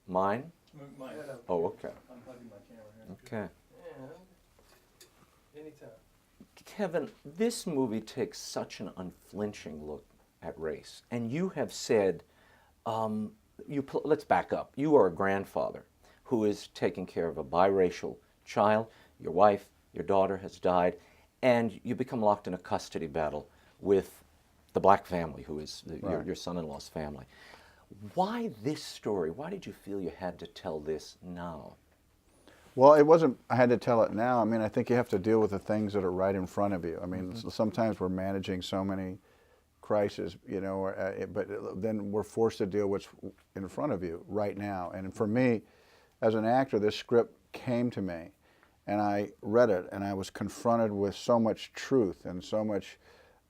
Mine? Mine. Oh, okay. I'm plugging my camera here. Okay. And anytime. Kevin, this movie takes such an unflinching look at race. And you have said, let's back up. You are a grandfather who is taking care of a biracial child. Your wife, your daughter has died, and you become locked in a custody battle with the black family, who is your son-in-law's family. Why this story? Why did you feel you had to tell this now? Well, it wasn't, I had to tell it now. I mean, I think you have to deal with the things that are right in front of you. I mean, sometimes we're managing so many crises, you know, but then we're forced to deal with what's in front of you right now. And for me, as an actor, this script came to me, and I read it, and I was confronted with so much truth and so much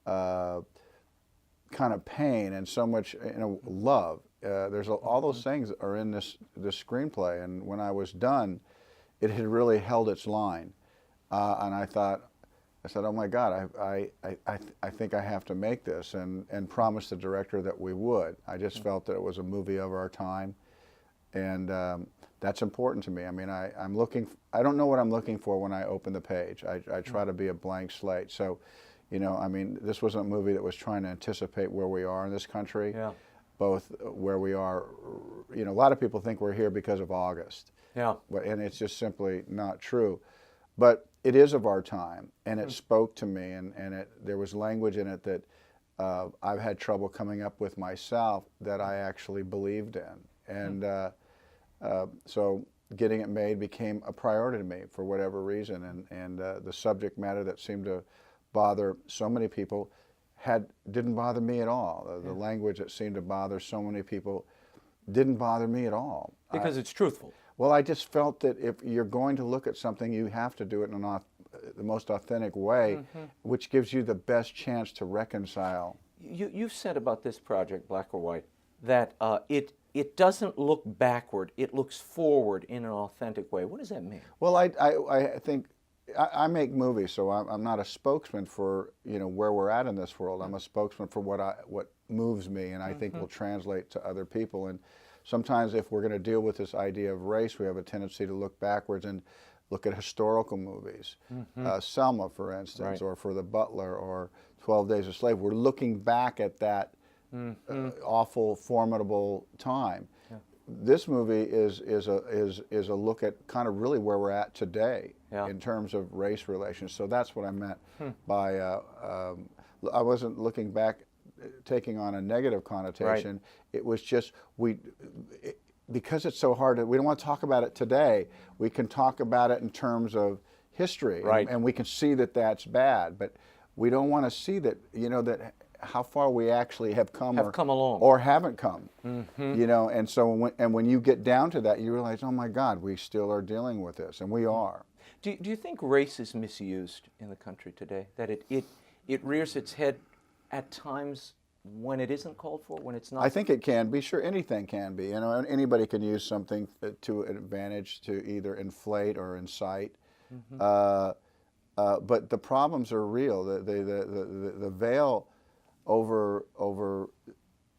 kind of pain and so much, you know, love. There's all those things that are in this screenplay, and when I was done, it had really held its line, and I said, oh my God, I think I have to make this, and promised the director that we would. I just felt that it was a movie of our time, and that's important to me. I mean, I don't know what I'm looking for when I open the page. I try to be a blank slate. So, you know, I mean, this wasn't a movie that was trying to anticipate where we are in this country, both where we are, you know, a lot of people think we're here because of August. And it's just simply not true. But it is of our time, and it spoke to me, and there was language in it that I've had trouble coming up with myself that I actually believed in. And so getting it made became a priority to me for whatever reason, and the subject matter that seemed to bother so many people didn't bother me at all. The language that seemed to bother so many people didn't bother me at all. Because it's truthful. Well, I just felt that if you're going to look at something, you have to do it in the most authentic way, which gives you the best chance to reconcile. You've said about this project, Black or White, that it doesn't look backward, it looks forward in an authentic way. What does that mean? Well, I think I make movies, so I'm not a spokesman for, you know, where we're at in this world. I'm a spokesman for what moves me, and I think will translate to other people. And sometimes if we're going to deal with this idea of race, we have a tendency to look backwards and look at historical movies. Selma, for instance, or For the Butler, or 12 Days a Slave. We're looking back at that awful, formidable time. This movie is a look at kind of really where we're at today in terms of race relations. So that's what I meant by I wasn't looking back, taking on a negative connotation. It was just because it's so hard. We don't want to talk about it today. We can talk about it in terms of history, and we can see that that's bad. But we don't want to see that, you know, that how far we actually have come along, or haven't come. You know, and so when you get down to that, you realize, oh my God, we still are dealing with this, and we are. Do you think race is misused in the country today? That it rears its head at times when it isn't called for, when it's not? I think it can be. Sure, anything can be. You know, anybody can use something to an advantage to either inflate or incite. But the problems are real. The veil over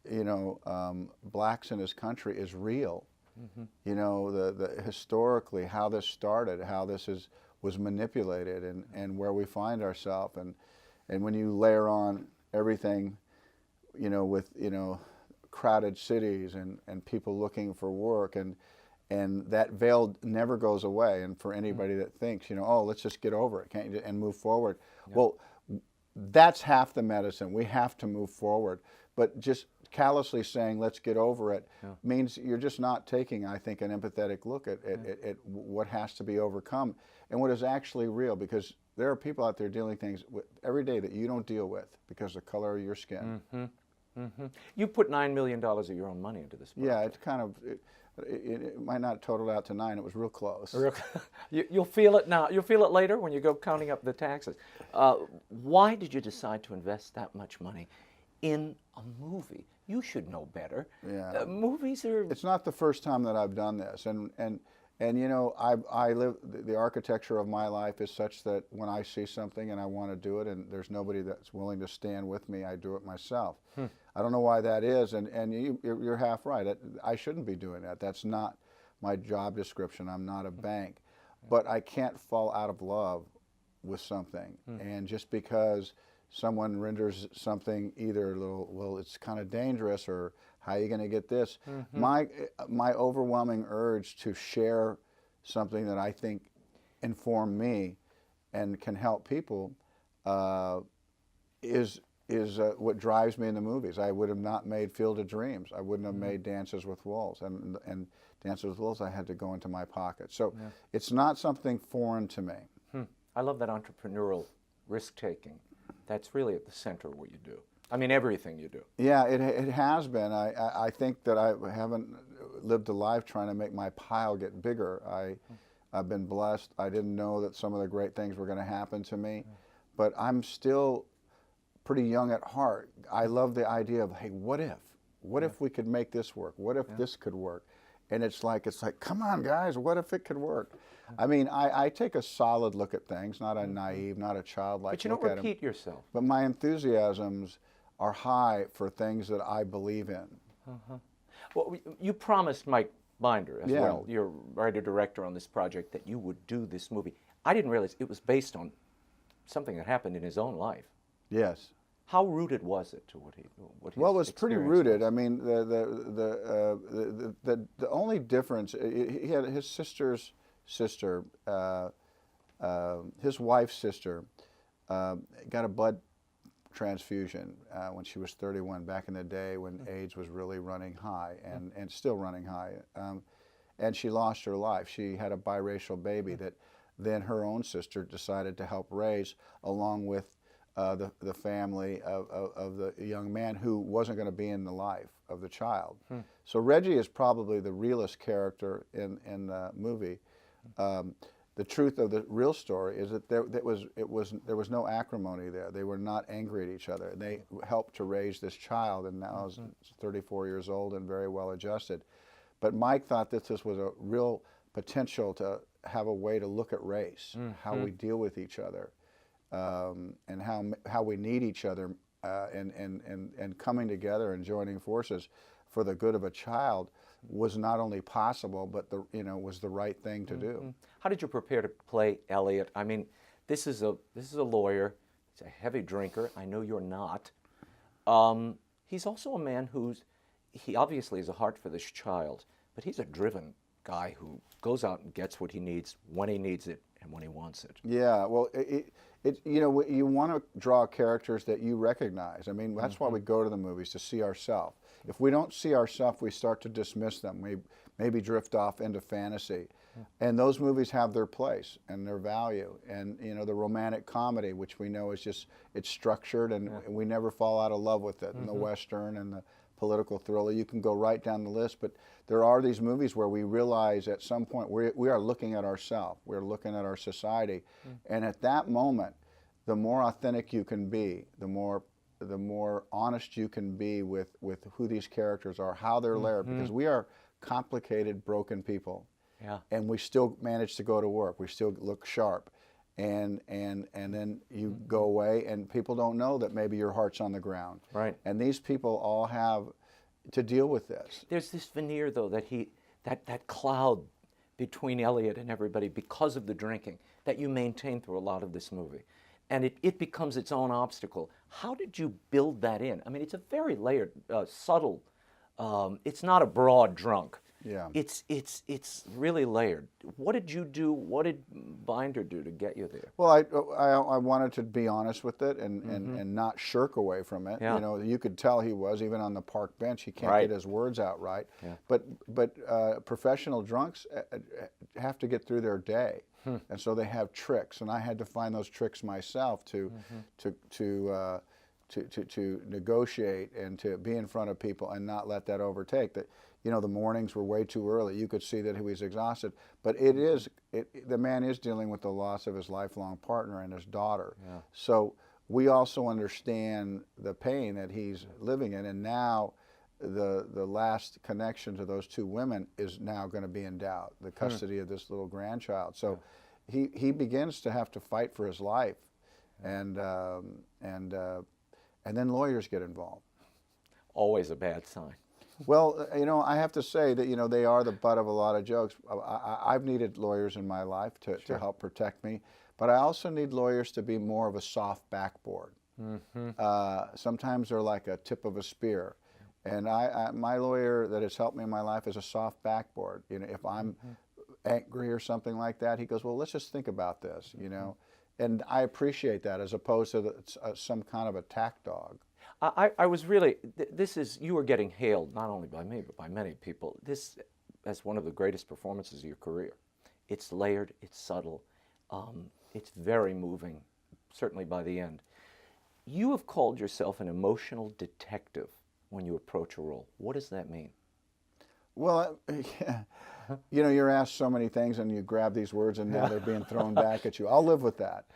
you know, blacks in this country is real. You know, the historically how this started, how this was manipulated, and where we find ourselves, and when you layer on everything, you know, with, you know, crowded cities and people looking for work, and that veil never goes away. And for anybody that thinks, you know, oh, let's just get over it, can't you, and move forward. Well, that's half the medicine. We have to move forward. But just callously saying, let's get over it, means you're just not taking, I think, an empathetic look at what has to be overcome and what is actually real. Because there are people out there dealing things every day that you don't deal with because of the color of your skin. You put $9 million of your own money into this project. Yeah, it's kind of, it might not total out to 9. It was real close. You'll feel it now. You'll feel it later when you go counting up the taxes. Why did you decide to invest that much money in a movie? You should know better. Yeah. Movies are... It's not the first time that I've done this. And you know, I live, the architecture of my life is such that when I see something and I want to do it and there's nobody that's willing to stand with me, I do it myself. I don't know why that is, and you're half right. I shouldn't be doing that. That's not my job description. I'm not a bank, but I can't fall out of love with something. And just because someone renders something either a little, well, it's kind of dangerous, or how are you going to get this? My overwhelming urge to share something that I think informed me and can help people is what drives me in the movies. I would have not made Field of Dreams. I wouldn't have made Dances with Wolves. And Dances with Wolves, I had to go into my pocket. So it's not something foreign to me. I love that entrepreneurial risk-taking. That's really at the center of what you do. I mean, everything you do. Yeah, it has been. I think that I haven't lived a life trying to make my pile get bigger. I've been blessed. I didn't know that some of the great things were going to happen to me, but I'm still pretty young at heart. I love the idea of, hey, what if? What if we could make this work? What if this could work? And it's like, come on, guys, what if it could work? I mean, I take a solid look at things, not a naive, not a childlike But you look don't at them. repeat yourself. But my enthusiasms are high for things that I believe in. Well, you promised Mike Binder as Yeah. well, your writer-director on this project, that you would do this movie. I didn't realize it was based on something that happened in his own life. Yes. How rooted was it to what his Well, it was pretty experience rooted. was? I mean, the only difference, he had his sister's sister, his wife's sister, got a blood transfusion when she was 31, back in the day when AIDS was really running high and still running high. And she lost her life. She had a biracial baby that then her own sister decided to help raise, along with the family of the young man who wasn't going to be in the life of the child. So Reggie is probably the realest character in the movie. The truth of the real story is that there was no acrimony there. They were not angry at each other. And they helped to raise this child, and now is 34 years old and very well adjusted. But Mike thought that this was a real potential to have a way to look at race, how we deal with each other, and how we need each other, and coming together and joining forces for the good of a child was not only possible, but was the right thing to do. How did you prepare to play Elliot? I mean, this is a lawyer. He's a heavy drinker. I know you're not. He's also a man he obviously has a heart for this child, but he's a driven guy who goes out and gets what he needs when he needs it and when he wants it. Yeah, well, you want to draw characters that you recognize. I mean, that's why we go to the movies, to see ourselves. If we don't see ourselves, we start to dismiss them. We maybe drift off into fantasy. And those movies have their place and their value. And, the romantic comedy, which we know is just, it's structured, and we never fall out of love with it. And the Western and the political thriller, you can go right down the list. But there are these movies where we realize at some point we are looking at ourselves. We're looking at our society. And at that moment, the more authentic you can be, the more honest you can be with who these characters are, how they're layered, because we are complicated, broken people. Yeah. And we still manage to go to work. We still look sharp. And then you go away, and people don't know that maybe your heart's on the ground. Right. And these people all have to deal with this. There's this veneer, though, that cloud between Elliot and everybody because of the drinking that you maintain through a lot of this movie. And it becomes its own obstacle. How did you build that in? I mean, it's a very layered, subtle, it's not a broad drunk. Yeah. It's really layered. What did you do? What did Binder do to get you there? Well, I wanted to be honest with it and not shirk away from it. Yeah. You could tell he was, even on the park bench, he can't Right. get his words out right. Yeah. But professional drunks have to get through their day. And so they have tricks, and I had to find those tricks myself to negotiate and to be in front of people and not let that overtake. That the mornings were way too early. You could see that he was exhausted, but the man is dealing with the loss of his lifelong partner and his daughter. Yeah. So we also understand the pain that he's living in, and now the last connection to those two women is now going to be in doubt, the custody of this little grandchild. So he begins to have to fight for his life, and then lawyers get involved. Always a bad sign. Well, you know, I have to say that, you know, they are the butt of a lot of jokes. I've needed lawyers in my life to help protect me, but I also need lawyers to be more of a soft backboard. Sometimes they're like a tip of a spear. And my lawyer that has helped me in my life is a soft backboard. You know, if I'm angry or something like that, he goes, well, let's just think about this, you know. And I appreciate that as opposed to some kind of attack dog. I was really, this is, you were getting hailed, not only by me, but by many people, this as one of the greatest performances of your career. It's layered, it's subtle, it's very moving, certainly by the end. You have called yourself an emotional detective when you approach a role. What does that mean? Well, you know, you're asked so many things and you grab these words and now they're being thrown back at you. I'll live with that.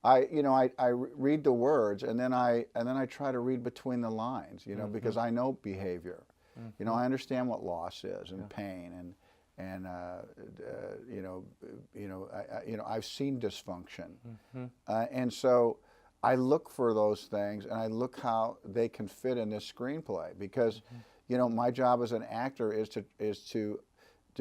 I read the words and then I try to read between the lines, you know, because I know behavior. You know, I understand what loss is and pain and I've seen dysfunction, and so I look for those things and I look how they can fit in this screenplay because, you know, my job as an actor is to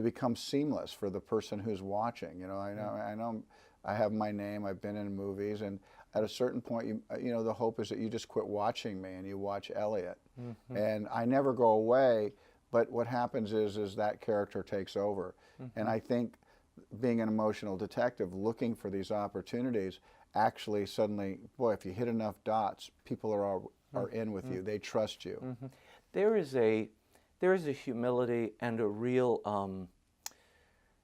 become seamless for the person who's watching. You know, I know I have my name. I've been in movies, and at a certain point, you know, the hope is that you just quit watching me and you watch Elliot. And I never go away, but what happens is that character takes over. And I think being an emotional detective, looking for these opportunities, actually suddenly, boy, if you hit enough dots, people are in with you. They trust you. There is a humility and a real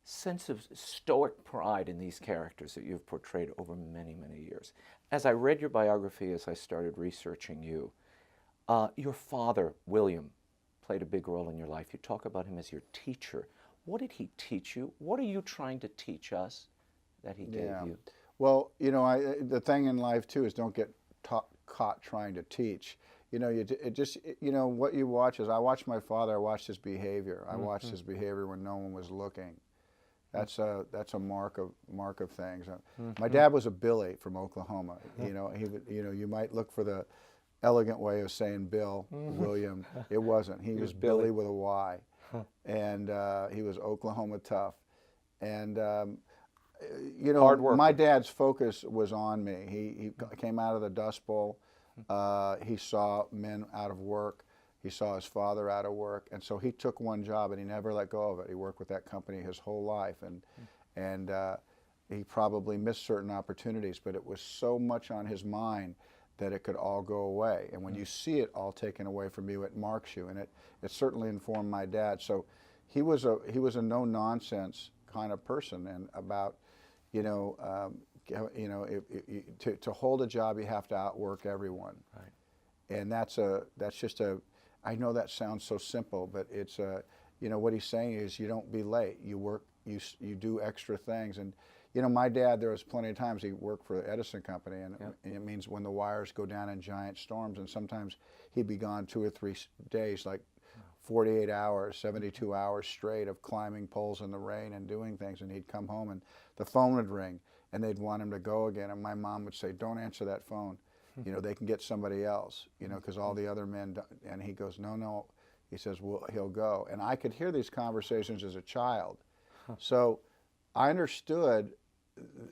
sense of stoic pride in these characters that you've portrayed over many, many years. As I read your biography, as I started researching you, your father, William, played a big role in your life. You talk about him as your teacher. What did he teach you? What are you trying to teach us that he gave you? Well, you know, the thing in life too is don't get caught trying to teach. You know, you know, what you watch is, I watched my father, I watched his behavior. I watched his behavior when no one was looking. That's a mark of things. My dad was a Billy from Oklahoma. You know, you might look for the elegant way of saying Bill, William. It wasn't. He was Billy with a Y. And he was Oklahoma tough. And you know, my dad's focus was on me. He came out of the Dust Bowl. He saw men out of work. He saw his father out of work, and so he took one job and he never let go of it. He worked with that company his whole life, and he probably missed certain opportunities, but it was so much on his mind that it could all go away. And when you see it all taken away from you, it marks you, and it certainly informed my dad. So he was a no nonsense kind of person, and about, you know, to hold a job, you have to outwork everyone. Right. And that's just a, I know that sounds so simple, but it's you know, what he's saying is you don't be late. You work, you do extra things. And, you know, my dad, there was plenty of times he worked for the Edison Company, and it means when the wires go down in giant storms, and sometimes he'd be gone 2 or 3 days, like 48 hours, 72 hours straight of climbing poles in the rain and doing things, and he'd come home and the phone would ring and they'd want him to go again, and my mom would say, don't answer that phone. You know, they can get somebody else, you know, because all the other men, and he goes, no. He says, well, he'll go. And I could hear these conversations as a child. So I understood,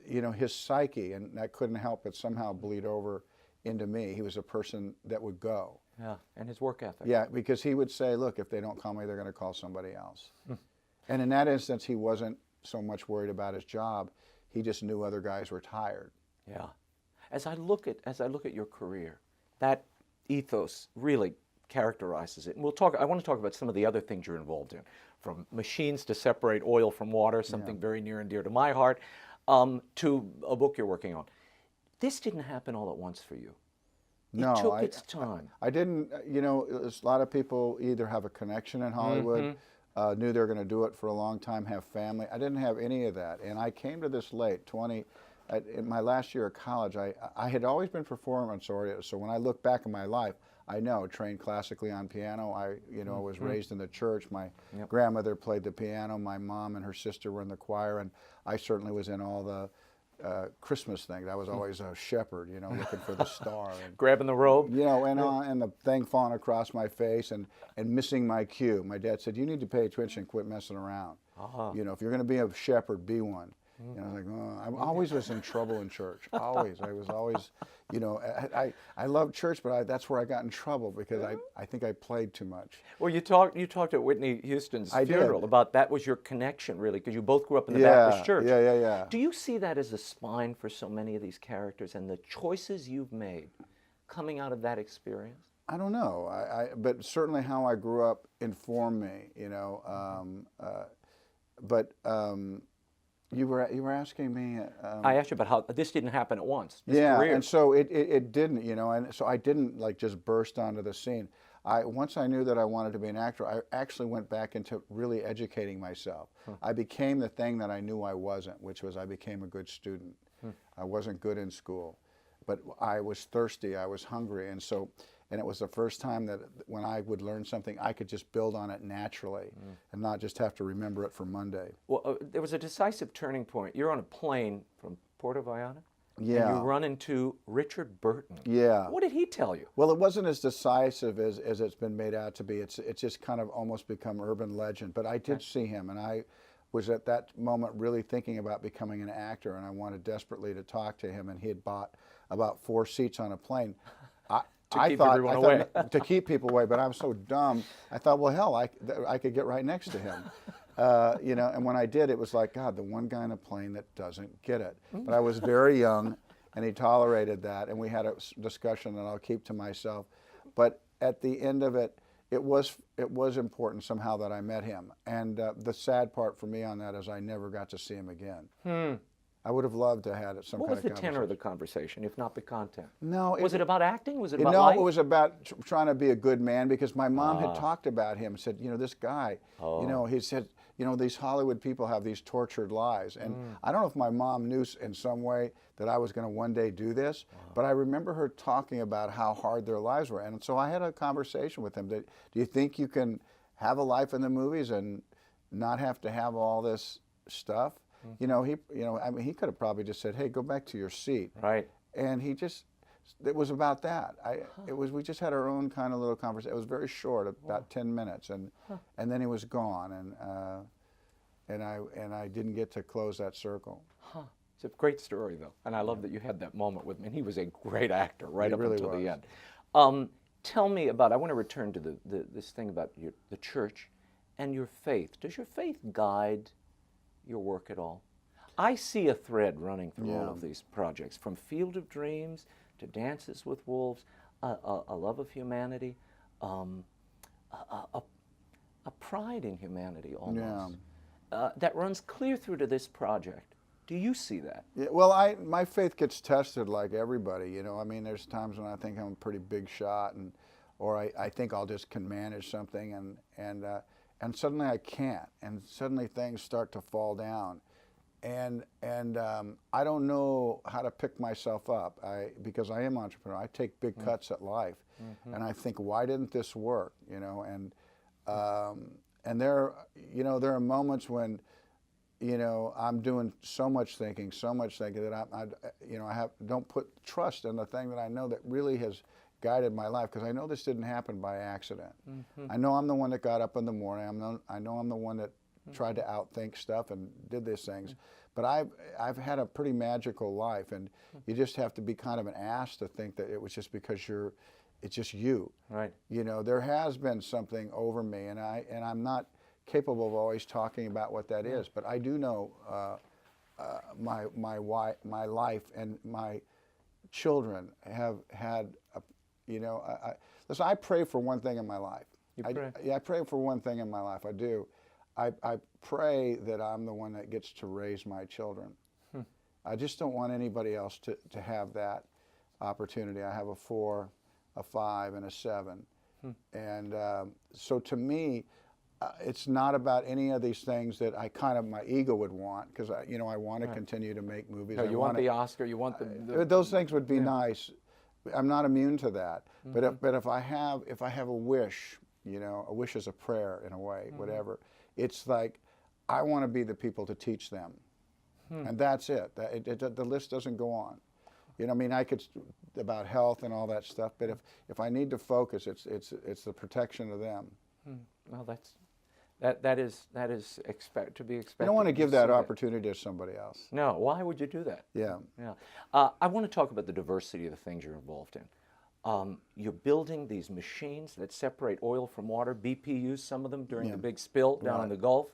you know, his psyche, and that couldn't help but somehow bleed over into me. He was a person that would go. Yeah, and his work ethic. Yeah, because he would say, look, if they don't call me, they're going to call somebody else. And in that instance, he wasn't so much worried about his job. He just knew other guys were tired. Yeah. As I look at your career, that ethos really characterizes it. And I want to talk about some of the other things you're involved in, from machines to separate oil from water, something very near and dear to my heart, to a book you're working on. This didn't happen all at once for you. No, it took its time. I didn't, you know, a lot of people either have a connection in Hollywood, knew they were going to do it for a long time, have family. I didn't have any of that. And I came to this late, in my last year of college. I had always been performance-oriented, so when I look back in my life, I know, trained classically on piano. I was raised in the church. My grandmother played the piano. My mom and her sister were in the choir, and I certainly was in all the Christmas things. I was always a shepherd, you know, looking for the star. And, Grabbing the robe? you know, and the thing falling across my face and missing my cue. My dad said, you need to pay attention and quit messing around. You know, if you're going to be a shepherd, be one. And I was like, oh, I always was in trouble in church. Always. I was always, you know, I loved church, but that's where I got in trouble because I think I played too much. Well, you talked at Whitney Houston's funeral about that was your connection, really, because you both grew up in the Baptist church. Yeah. Do you see that as a spine for so many of these characters and the choices you've made coming out of that experience? I don't know. But certainly how I grew up informed me, you know. You were asking me. I asked you about how this didn't happen at once. Career. And so it didn't, you know, and so I didn't like just burst onto the scene. Once I knew that I wanted to be an actor, I actually went back into really educating myself. I became the thing that I knew I wasn't, which was I became a good student. I wasn't good in school, but I was thirsty, I was hungry, and it was the first time that when I would learn something, I could just build on it naturally and not just have to remember it for Monday. Well, there was a decisive turning point. You're on a plane from Puerto Vallarta, yeah, and you run into Richard Burton. Yeah. What did he tell you? Well, it wasn't as decisive as it's been made out to be. It's just kind of almost become urban legend. But I did see him, and I was at that moment really thinking about becoming an actor, and I wanted desperately to talk to him, and he had bought about 4 seats on a plane. I thought to keep people away, but I'm so dumb. I thought, well, hell, I could get right next to him, you know. And when I did, it was like, God, the one guy in a plane that doesn't get it. But I was very young, and he tolerated that, and we had a discussion that I'll keep to myself. But at the end of it, it was important somehow that I met him. And the sad part for me on that is I never got to see him again. I would have loved to have had some kind of conversation. What was the tenor of the conversation, if not the content? No. Was it about acting? Was it about life? No, it was about trying to be a good man because my mom had talked about him, said, you know, this guy, you know, he said, you know, these Hollywood people have these tortured lives. And I don't know if my mom knew in some way that I was going to one day do this, but I remember her talking about how hard their lives were. And so I had a conversation with him. Do you think you can have a life in the movies and not have to have all this stuff? You know, I mean, he could have probably just said, "Hey, go back to your seat." Right. And it was about that. We just had our own kind of little conversation. It was very short, about 10 minutes, and then he was gone, and I didn't get to close that circle. It's a great story, though, and I love that you had that moment with him. And he was a great actor right up until the end. Tell me about. I want to return to this thing about the church and your faith. Does your faith guide your work at all? I see a thread running through all of these projects, from Field of Dreams to Dances with Wolves, a love of humanity, a pride in humanity almost, that runs clear through to this project. Do you see that? Yeah, well, my faith gets tested like everybody, you know. I mean, there's times when I think I'm a pretty big shot, or I think I'll just can manage something, and suddenly I can't, and suddenly things start to fall down, and I don't know how to pick myself up. Because I am an entrepreneur, I take big cuts at life, and I think, why didn't this work? You know, and there are moments when, you know, I'm doing so much thinking that I don't put trust in the thing that I know that really has guided my life, because I know this didn't happen by accident. I know I'm the one that got up in the morning. I know I'm the one that tried to outthink stuff and did these things. But I've had a pretty magical life, and you just have to be kind of an ass to think that it was just because it's just you. Right. You know, there has been something over me, and I'm not capable of always talking about what that is, but I do know my life and my children have had you know, listen, I pray for one thing in my life. You pray? I pray for one thing in my life. I do. I pray that I'm the one that gets to raise my children. I just don't want anybody else to have that opportunity. I have a 4, a 5, and a 7. And so to me, it's not about any of these things that my ego would want, because I want to continue to make movies. No, you want the Oscar, you want the those things would be nice. I'm not immune to that. But if I have a wish, you know, a wish is a prayer in a way, whatever. It's like I want to be the people to teach them. and that's it. The list doesn't go on. You know, I mean, I could about health and all that stuff, but if I need to focus, it's the protection of them. Well, that is to be expected. You don't want to give that see opportunity to somebody else. No, why would you do that? Yeah. Yeah. I want to talk about the diversity of the things you're involved in. You're building these machines that separate oil from water. BP used some of them during the big spill down in the Gulf.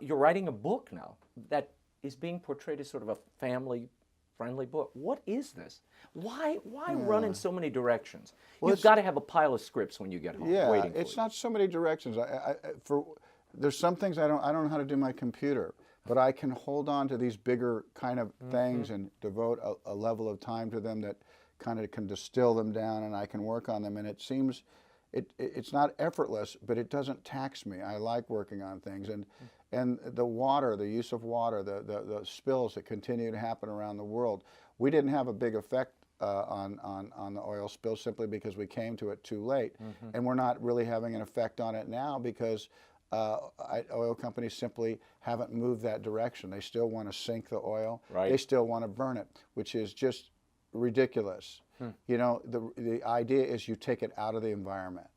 You're writing a book now that is being portrayed as sort of a family-friendly book. What is this? Why run in so many directions? Well, You've got to have a pile of scripts when you get home waiting for it's you. not so many directions. There's some things I don't know how to do my computer, but I can hold on to these bigger kind of things and devote a level of time to them that kind of can distill them down, and I can work on them. And it seems it's not effortless, but it doesn't tax me. I like working on things, and the water, the use of water, the spills that continue to happen around the world. We didn't have a big effect on the oil spill simply because we came to it too late, and we're not really having an effect on it now because oil companies simply haven't moved that direction. They still want to sink the oil. Right. They still want to burn it, which is just ridiculous. You know, the idea is you take it out of the environment,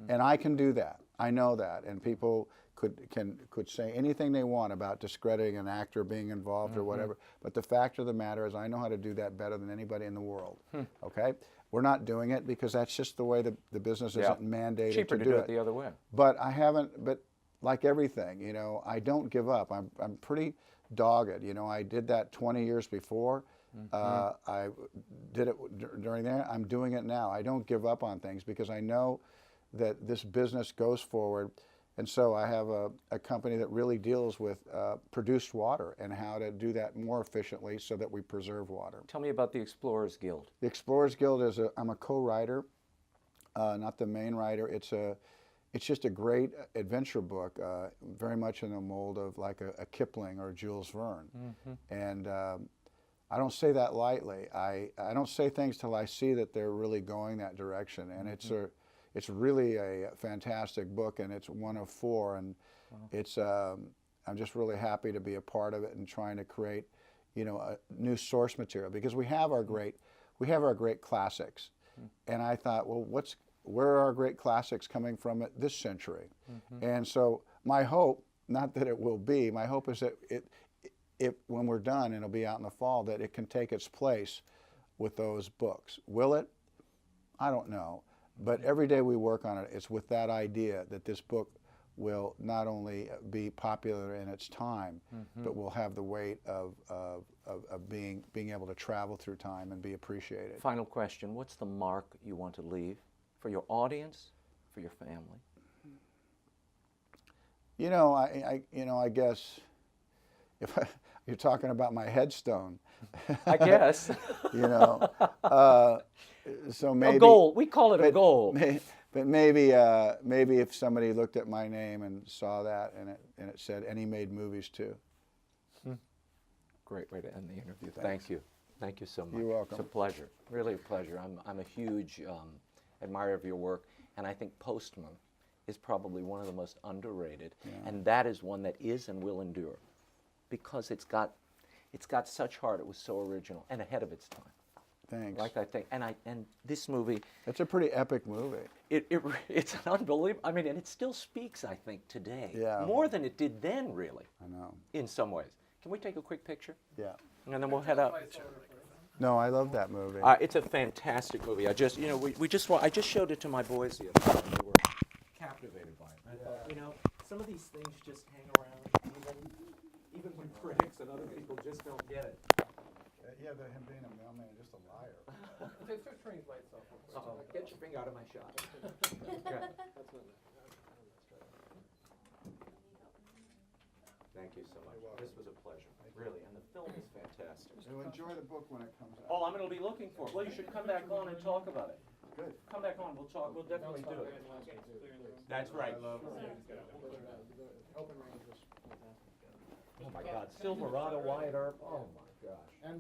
and I can do that. I know that, and people could say anything they want about discrediting an actor being involved or whatever, but the fact of the matter is I know how to do that better than anybody in the world. Okay, we're not doing it because that's just the way the business isn't mandated Cheaper to do it the other way. But I haven't. But like everything, you know, I don't give up. I'm pretty dogged. You know, I did that 20 years before. I did it during there. I'm doing it now. I don't give up on things because I know that this business goes forward. And so I have a company that really deals with produced water and how to do that more efficiently so that we preserve water. Tell me about the Explorers Guild. The Explorers Guild is I'm a co-writer, not the main writer. It's just a great adventure book, very much in the mold of like a Kipling or Jules Verne. And I don't say that lightly. I don't say things till I see that they're really going that direction. And it's really a fantastic book, and it's one of 4. And it's I'm just really happy to be a part of it and trying to create, you know, a new source material because we have our great classics. And I thought, well, where are our great classics coming from this century? And so my hope, not that it will be, my hope is that when we're done, and it'll be out in the fall, that it can take its place with those books. Will it? I don't know. But every day we work on it, it's with that idea that this book will not only be popular in its time, but will have the weight of being able to travel through time and be appreciated. Final question, what's the mark you want to leave for your audience, for your family? You know, I guess if you're talking about my headstone. I guess. You know, so maybe a goal. We call it a goal. But maybe if somebody looked at my name and saw that and it said, and he made movies too. Great way to end the interview. Thank you. Thank you so much. You're welcome. It's a pleasure. Really a pleasure. I'm a huge admirer of your work, and I think Postman is probably one of the most underrated, and that is one that is and will endure because it's got such heart. It was so original and ahead of its time. Thanks. Like I think, and this movie. It's a pretty epic movie. It's an unbelievable. I mean, and it still speaks, I think, today. Yeah. More than it did then, really. I know. In some ways. Can we take a quick picture? Yeah. And then we'll head out. No, I love that movie. It's a fantastic movie. I just showed it to my boys the other day. They were captivated by it. I thought, you know, some of these things just hang around, even when critics and other people just don't get it. Yeah, him being a mailman, just a liar. Get your finger out of my shot. Thank you so much. This was a pleasure, really, and the film is fantastic. So enjoy the book when it comes out. Oh, I'm going to be looking for it. Well, you should come back on and talk about it. Good. Come back on. We'll talk. We'll definitely do it. That's right. Oh my God, Silverado, Wyatt Earp. Oh my gosh.